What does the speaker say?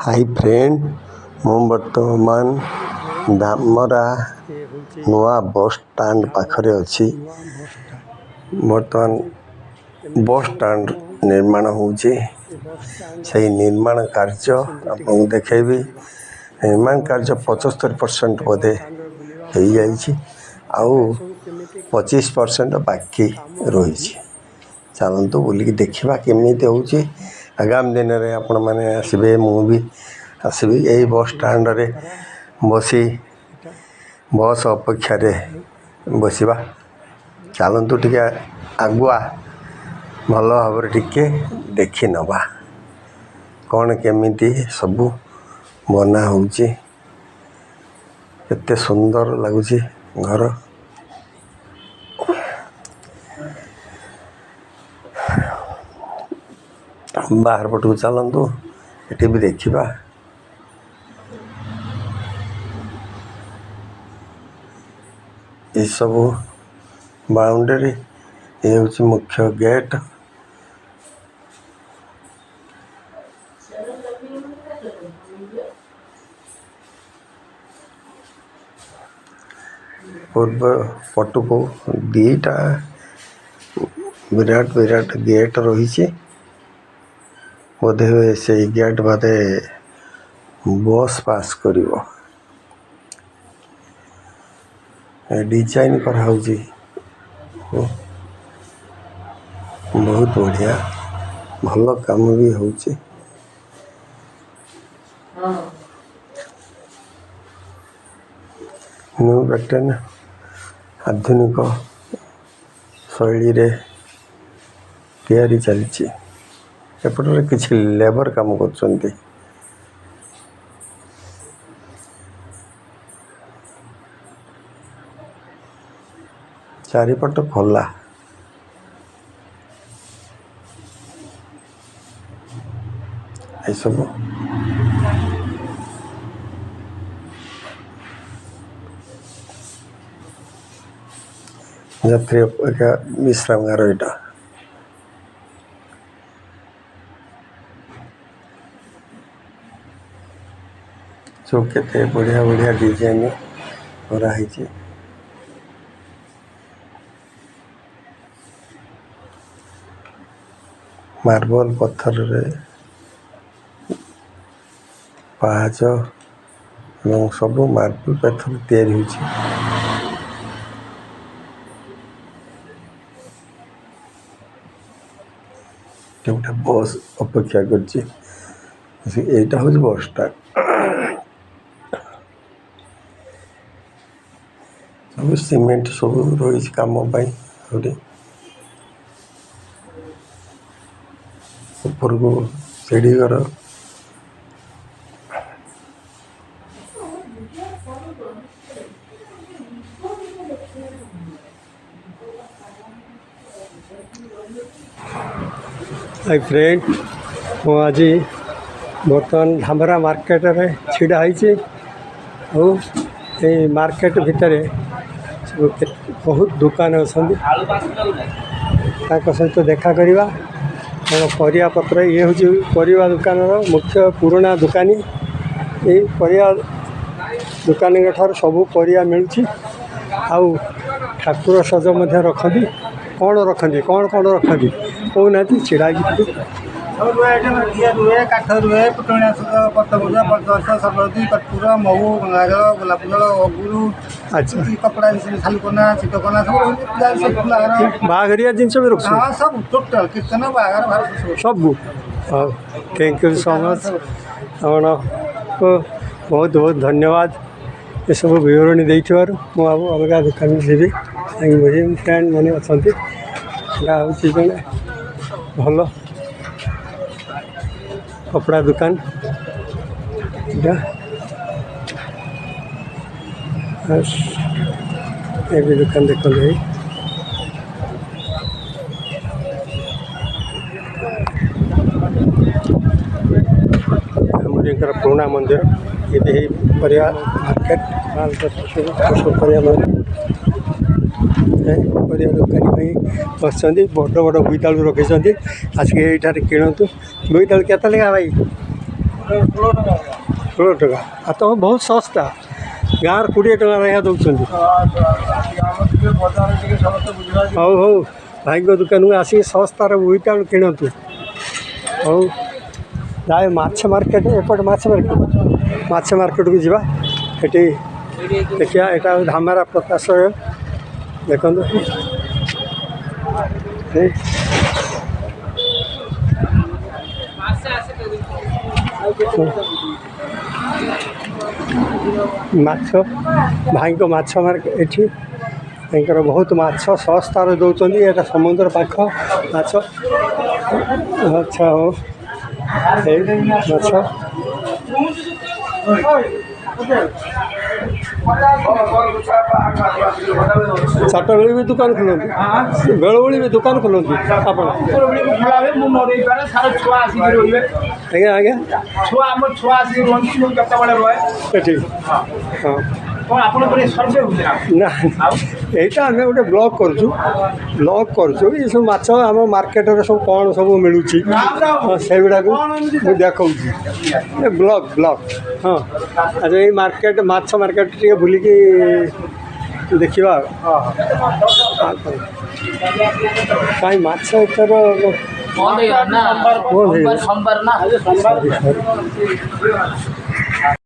High friend मु बर्तमान धामरा नुआ बस स्टैंड पाखरे अच्छी। बर्तमान बस स्टैंड निर्माण होची। से निर्माण कार्य आपको देखेबी। निर्माण कार्य 75% बोधे हो जाइए आउ 25% बाकी रही। चलतु बुलिक देखा केमी होची। आगामी दिन में आपण मैंने आसबे मु भी आसबी यही बस स्टैंड रे बसी बस अपेक्षा बसवा। चलतु टे आगुआ भल भाव टिके देखी नवा कौन केमिति सबू बना होची। केते सुंदर लगुची घर। बाहर पटू चलतु ये भी देखा। ये सब बाउंड्री ये हूँ मुख्य गेट। पूर्व पटु को दीटा विराट विराट गेट रही। बोधे से गेट बादे बस पास कर डिजाइन करा बहुत बढ़िया भल काम भी होची। न्यू पैटर्न आधुनिक शैली रे तैयारी चलची। एपटे किसी लेबर काम कर चारिपट खोला। ये सब यात्री विश्राम गार यहाँ सब के बढ़िया बढ़िया डिजाइन कराई। मार्बल पत्थर रे पहाच एवं सब मार्बल पत्थर तैयारी होची। गोटे बस अपेक्षा करची। एटा हूँ बस स्टैंड। सब सीमेंट सब रही काम ऊपर को सीढ़ी घर। हाय फ्रेंड मु आज बर्तमान धामरा मार्केट रे छिड़ा है। मार्केट भितर बहुत दुकान अच्छा सहित देखा करवा। परिया पत्र ये हूँ परिया दुकान मुख्य पुराना दुकानी। ये परिया दुकानी ठार सब परिया मिलूँ। आउ ठाकुर सज रखती कौन रखती कौन कौन रखती कहना छिड़ा रुए काठ रुए पुटणिया पत्रभुजा बरदस सरबती कर्पूर महू गंगाजल गोलाप जल अगुरु। अच्छा कपड़ा थालुकना चितकना सब बाहरिया जिनस भी रख सब टोटाल कीर्तन बाहर सब। थैंक यू सो मच आपण को बहुत बहुत धन्यवाद। ये सब विवरणी देथिबार मु अलग दुकान जीवी फ्रेंड मैंने अच्छा हूँ जड़े भल कपड़ा दुकान ये भी दुकान देख पुराना मंदिर ये परिया मार्केट परिया परिया दुकानी बस बड़ बड़ बोईतालू रखी आसिक ये किणतु बोईतालू केते लेखा भाई षोल टका आ तुम बहुत सस्ता गाँव 20 टका रहा दौरान हौ हौ भाई दुकान को आसिक सस्तार बोईटाणु किणतु हौ जाए माछ मार्केट एपट माछ मार्केट को जीवा एटी देखिए यहाँ धामरा प्रकाशय देखो माछ भाई को माछ मार्केट एठी तांकर बहुत माछ सस्तार दौरान यहाँ समुद्र पाख माछ अच्छा हो माछ चार्टा बेले भी दुकान खोलती बेल बेली भी दुकान खोलती आप आज्ञा आज्ञा हाँ ना यहाँ आम गोटे ब्लॉग करूँ ये सब माछ आम मार्केट सब कौन सब मिलूँ से गुड़ा मुझे देखा ब्लॉग हाँ अच्छा ये मार्केट माछ मार्केट टे बुलिकी देखा कहीं माछ एथर बंद हो